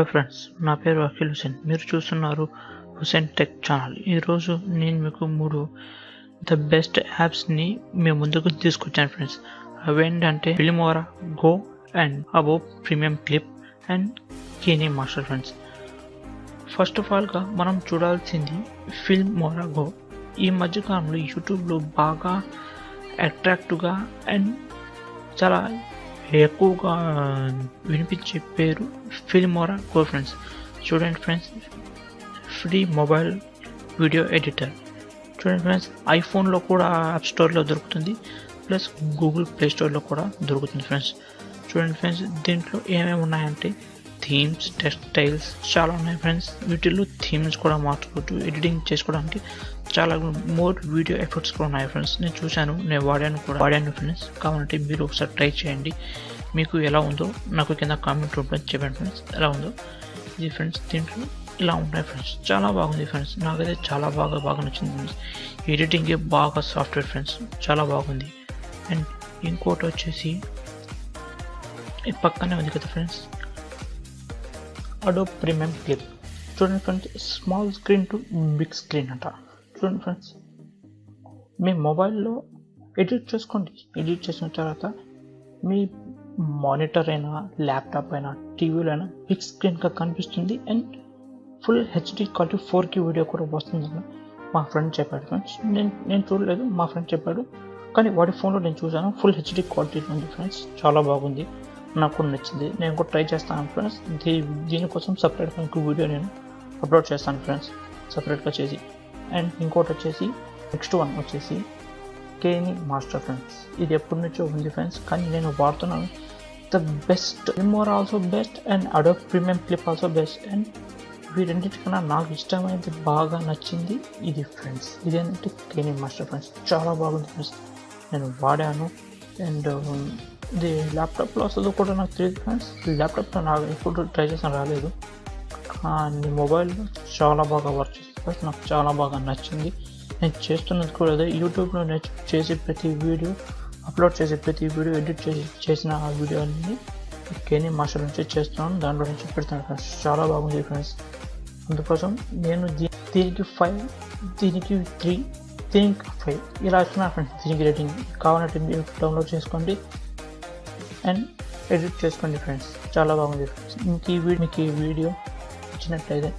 Hello friends, నా పేరు అఖిల్ హుసేన్. మీరు చూస్తున్నారు హుసేన్ టెక్ ఛానల్. ఈరోజు నేను మీకు 3 ద బెస్ట్ యాప్స్ని మేము ముందుకు తీసుకొచ్చాను ఫ్రెండ్స్. అవేంటంటే FilmoraGo and Adobe premium clip and KineMaster friends. First of ఆల్గా మనం చూడాల్సింది ఫిల్మోరాగో. ఈ మధ్యకాలంలో యూట్యూబ్లో బాగా అట్రాక్టివ్గా అండ్ చాలా ఎక్కువగా వినిపించే పేరు ఫిల్మోరాగో ఫ్రెండ్స్. చూడండి friends, free mobile video editor. చూడండి ఫ్రెండ్స్, ఐఫోన్లో కూడా యాప్ స్టోర్లో దొరుకుతుంది, ప్లస్ గూగుల్ ప్లే స్టోర్లో కూడా దొరుకుతుంది ఫ్రెండ్స్. చూడండి ఫ్రెండ్స్, దీంట్లో ఏమేమి ఉన్నాయంటే థీమ్స్, టెక్స్టైల్స్ చాలా ఉన్నాయి ఫ్రెండ్స్. వీటిల్లో థీమ్స్ కూడా మార్చుకోవచ్చు, ఎడిటింగ్ చేసుకోవడానికి చాలా మోర్ వీడియో ఎఫెక్ట్స్ కూడా ఉన్నాయి ఫ్రెండ్స్. నేను చూశాను, నేను వాడాను ఫ్రెండ్స్. కావాలంటే మీరు ఒకసారి ట్రై చేయండి. మీకు ఎలా ఉందో నాకు కింద కామెంట్ రూపంలో చెప్పండి ఫ్రెండ్స్, ఎలా ఉందో ఇది ఫ్రెండ్స్. దీంట్లో ఇలా ఉంటాయి ఫ్రెండ్స్, చాలా బాగుంది ఫ్రెండ్స్. నాకైతే చాలా బాగా నచ్చింది ఫ్రెండ్స్. ఎడిటింగే బాగా సాఫ్ట్వేర్ ఫ్రెండ్స్, చాలా బాగుంది. అండ్ ఇంకోటి వచ్చేసి ఈ పక్కనే ఉంది కదా ఫ్రెండ్స్, అడోబ్ ప్రీమియం క్లిప్. చూడండి friends, small screen to big screen అంట. చూడండి ఫ్రెండ్స్, మీ మొబైల్లో ఎడిట్ చేసుకోండి. ఎడిట్ చేసిన తర్వాత మీ మానిటర్ అయినా, ల్యాప్టాప్ అయినా, టీవీలో అయినా బిగ్ స్క్రీన్గా కనిపిస్తుంది. And full HD quality 4K video కూడా వస్తుందని మా ఫ్రెండ్ చెప్పాడు ఫ్రెండ్స్. నేను చూడలేదు, మా ఫ్రెండ్ చెప్పాడు. కానీ వాడి ఫోన్లో నేను చూసాను, ఫుల్ హెచ్డి క్వాలిటీ ఉంది ఫ్రెండ్స్. చాలా బాగుంది, నాకు కూడా నచ్చింది. నేను కూడా ట్రై చేస్తాను ఫ్రెండ్స్. దీనికోసం సపరేట్గా ఇంకో వీడియో నేను అప్లోడ్ చేస్తాను ఫ్రెండ్స్, సపరేట్గా చేసి. అండ్ ఇంకోటి వచ్చేసి నెక్స్ట్ వన్ వచ్చేసి కీనే మాస్టర్ ఫ్రెండ్స్. ఇది ఎప్పటి నుంచో ఉంది ఫ్రెండ్స్, కానీ నేను వాడుతున్నాను. The best Filmora also best and Adobe premium clip also best. And వీటన్నిటికన్నా నాకు ఇష్టమైనది, బాగా నచ్చింది ఇది ఫ్రెండ్స్. ఇదేంటంటే కీనే మాస్టర్ ఫ్రెండ్స్. చాలా బాగుంది ఫ్రెండ్స్, నేను వాడాను. అండ్ ఇది ల్యాప్టాప్లో వస్తుందో కూడా నాకు తెలియదు ఫ్రెండ్స్. ల్యాప్టాప్లో నాకు ఎప్పుడు ట్రై చేసిన రాలేదు, కానీ మొబైల్లో చాలా బాగా వర్క్ చేస్తుంది. నాకు చాలా బాగా నచ్చింది. నేను చేస్తున్నది కూడా అదే. యూట్యూబ్లో నేను చేసే ప్రతి వీడియో, అప్లోడ్ చేసే ప్రతి వీడియో, ఎడిట్ చేసిన ఆ వీడియోని కీనే మాస్టర్ నుంచి చేస్తున్నాను, దాంట్లో నుంచి పెడతాను ఫ్రెండ్స్. చాలా బాగుంది ఫ్రెండ్స్. అందుకోసం నేను దీనికి 5, దీనికి 3, దీనికి 5 ఇలా ఇస్తున్నాను ఫ్రెండ్స్. దీనికి రేటింగ్ కావాలంటే మీరు డౌన్లోడ్ చేసుకోండి అండ్ ఎడిట్ చేసుకోండి ఫ్రెండ్స్. చాలా బాగుంది ఫ్రెండ్స్. మీకు ఈ వీడియో నచ్చినట్లయితే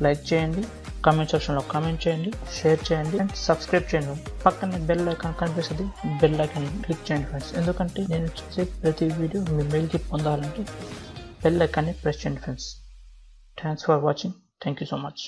లైక్ చేయండి, కామెంట్ సెక్షన్లో కామెంట్ చేయండి, షేర్ చేయండి అండ్ సబ్స్క్రైబ్ చేయండి. పక్కనే బెల్ ఐకాన్ కనిపిస్తుంది, బెల్ ఐకాన్ క్లిక్ చేయండి ఫ్రెండ్స్. ఎందుకంటే నేను చేసే ప్రతి వీడియో మీ మెయిల్కి పొందాలంటే బెల్ ఐకాన్ని ప్రెస్ చేయండి friends. Thanks for watching. Thank you so much.